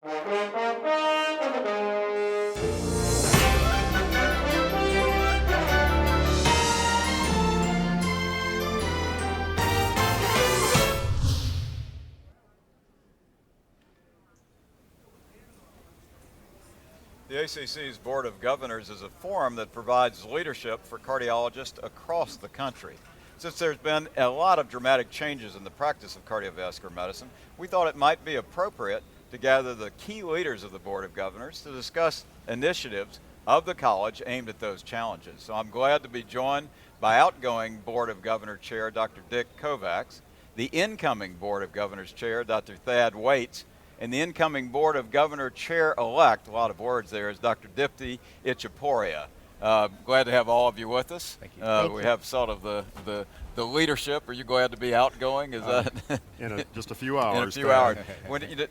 The ACC's Board of Governors is a forum that provides leadership for cardiologists across the country. Since there's been a lot of dramatic changes in the practice of cardiovascular medicine, we thought it might be appropriate to gather the key leaders of the Board of Governors to discuss initiatives of the college aimed at those challenges. So I'm glad to be joined by outgoing Board of Governor Chair Dr. Dick Kovacs, the incoming Board of Governors Chair Dr. Thad Waits, and the incoming Board of Governor Chair-elect, a lot of words there, is Dr. Dipti Itchaporia. Glad to have all of you with us. Thank you. We have sort of the leadership. Are you glad to be outgoing? Is that in just a few hours? In a few hours.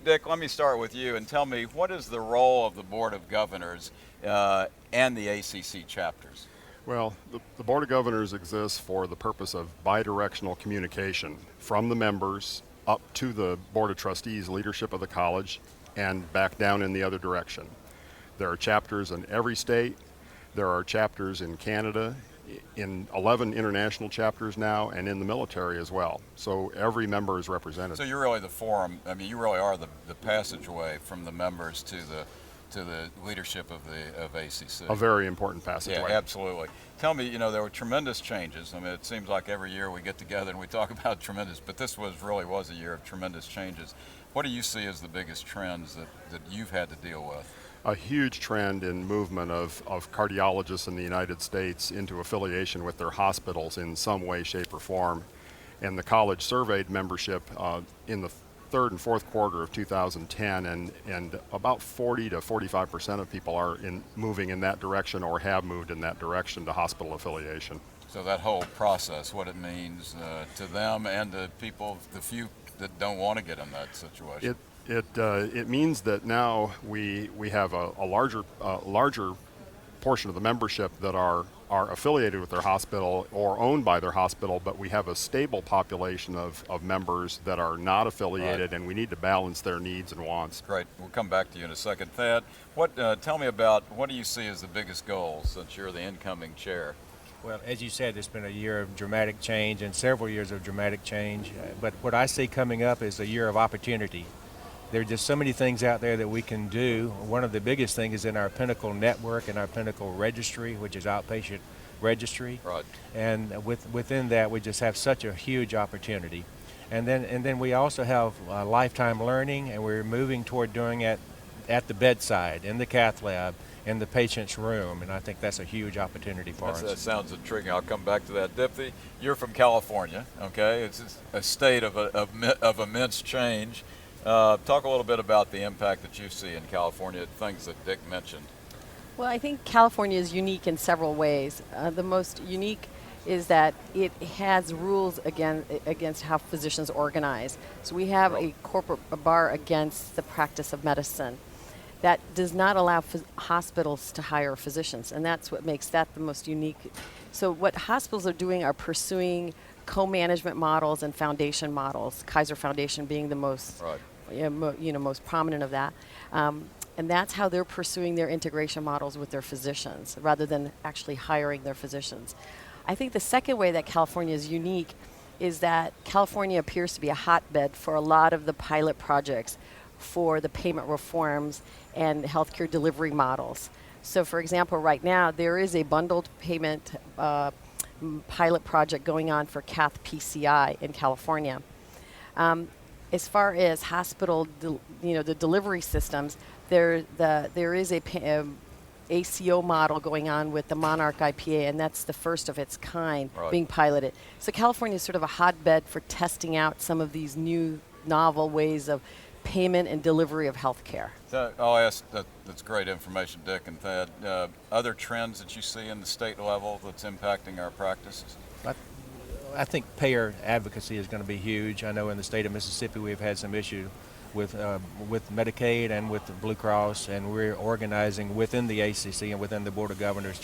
Dick, let me start with you and tell me, what is the role of the Board of Governors and the ACC chapters? Well, the Board of Governors exists for the purpose of bidirectional communication from the members up to the Board of Trustees leadership of the college and back down in the other direction. There are chapters in every state. There are chapters in Canada, in 11 international chapters now, and in the military as well. So every member is represented. So you're really the forum. I mean, you really are the passageway from the members to the leadership of ACC. A very important passageway. Yeah, absolutely. Tell me, there were tremendous changes. I mean, it seems like every year we get together and we talk about tremendous, but this really was a year of tremendous changes. What do you see as the biggest trends that you've had to deal with? A huge trend in movement of cardiologists in the United States into affiliation with their hospitals in some way, shape, or form. And the college surveyed membership in the third and fourth quarter of 2010, and about 40 to 45% of people are moving in that direction or have moved in that direction to hospital affiliation. So that whole process, what it means to them and to people, the few that don't want to get in that situation. It means that now we have a larger portion of the membership that are affiliated with their hospital or owned by their hospital, but we have a stable population of members that are not affiliated, and we need to balance their needs and wants. Great. We'll come back to you in a second. Thad, tell me about, what do you see as the biggest goals since you're the incoming chair? Well, as you said, it's been a year of dramatic change and several years of dramatic change, but what I see coming up is a year of opportunity. There are just so many things out there that we can do. One of the biggest things is in our Pinnacle network and our Pinnacle registry, which is outpatient registry. Right. And within that, we just have such a huge opportunity. And then we also have lifetime learning, and we're moving toward doing it at the bedside, in the cath lab, in the patient's room, and I think that's a huge opportunity for us. That sounds intriguing. I'll come back to that. Dipti, you're from California, okay? It's a state of immense change. Talk a little bit about the impact that you see in California, things that Dick mentioned. Well, I think California is unique in several ways. The most unique is that it has rules against how physicians organize. So we have a corporate bar against the practice of medicine that does not allow hospitals to hire physicians, and that's what makes that the most unique. So what hospitals are doing are pursuing co-management models and foundation models, Kaiser Foundation being the most, most prominent of that. And that's how they're pursuing their integration models with their physicians, rather than actually hiring their physicians. I think the second way that California is unique is that California appears to be a hotbed for a lot of the pilot projects for the payment reforms and healthcare delivery models. So for example, right now, there is a bundled payment pilot project going on for cath PCI in California. As far as hospital, the delivery systems, there is a ACO model going on with the Monarch IPA, and that's the first of its kind being piloted. So California is sort of a hotbed for testing out some of these new novel ways of payment and delivery of health care. So I'll ask, that's great information, Dick and Thad. Other trends that you see in the state level that's impacting our practices? I think payer advocacy is going to be huge. I know in the state of Mississippi we've had some issue with Medicaid and with the Blue Cross, and we're organizing within the ACC and within the Board of Governors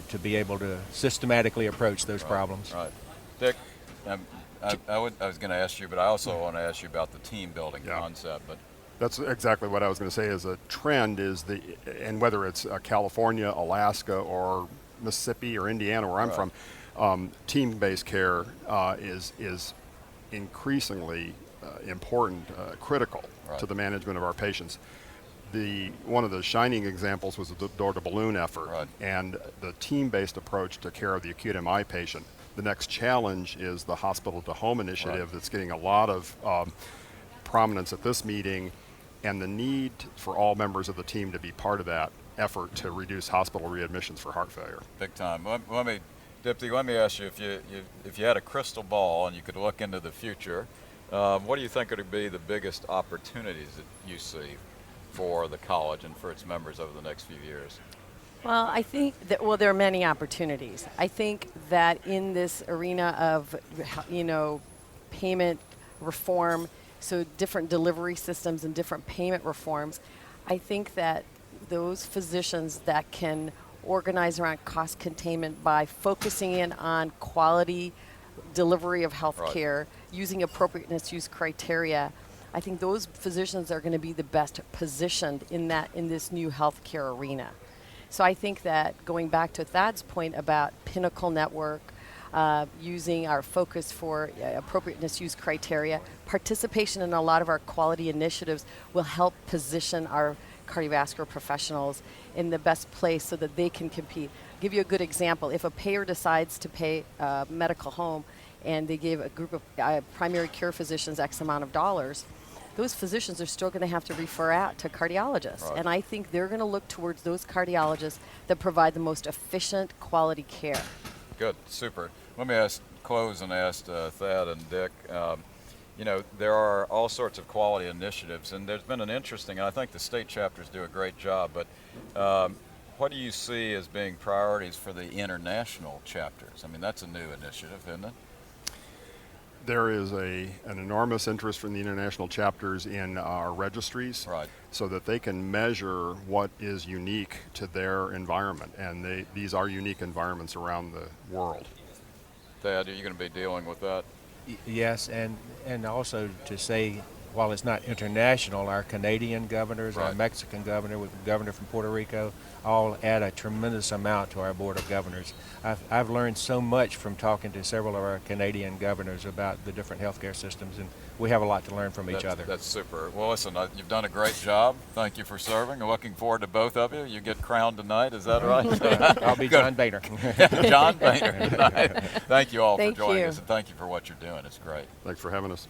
to be able to systematically approach those problems. Right. Dick, I was going to ask you, but I also want to ask you about the team building concept. But That's exactly what I was going to say. Is a trend is and whether it's California, Alaska, or Mississippi or Indiana, where I'm Right. from, team-based care is increasingly important, critical Right. to the management of our patients. One of the shining examples was the door-to-balloon effort, Right. and the team-based approach to care of the acute MI patient. The next challenge is the hospital-to-home initiative that's getting a lot of prominence at this meeting, and the need for all members of the team to be part of that effort to reduce hospital readmissions for heart failure. Big time. Dipti, let me ask you, if you had a crystal ball and you could look into the future, what do you think would be the biggest opportunities that you see for the college and for its members over the next few years? Well, I think that, there are many opportunities. I think that in this arena of, payment reform, so different delivery systems and different payment reforms, I think that those physicians that can organize around cost containment by focusing in on quality delivery of health care, using appropriateness use criteria, I think those physicians are going to be the best positioned in this new healthcare arena. So I think that going back to Thad's point about Pinnacle Network, using our focus for appropriateness use criteria, participation in a lot of our quality initiatives will help position our cardiovascular professionals in the best place so that they can compete. I'll give you a good example. If a payer decides to pay medical home and they give a group of primary care physicians X amount of dollars, those physicians are still going to have to refer out to cardiologists. Right. And I think they're going to look towards those cardiologists that provide the most efficient quality care. Good, super. Let me close and ask Thad and Dick. There are all sorts of quality initiatives, and there's been an interesting, and I think the state chapters do a great job, but what do you see as being priorities for the international chapters? I mean, that's a new initiative, isn't it? There is an enormous interest from the international chapters in our registries, Right. so that they can measure what is unique to their environment, and these are unique environments around the world. Thad, are you going to be dealing with that? Yes, and also to say, while it's not international, our Canadian governors, our Right. Mexican governor, with the governor from Puerto Rico, all add a tremendous amount to our Board of Governors. I've learned so much from talking to several of our Canadian governors about the different healthcare systems, and we have a lot to learn from each other. That's super. Well, listen, you've done a great job. Thank you for serving. I'm looking forward to both of you. You get crowned tonight, is that right? I'll be John Boehner. John Boehner tonight. Thank you all Thank for joining you. us, and thank you for what you're doing. It's great. Thanks for having us.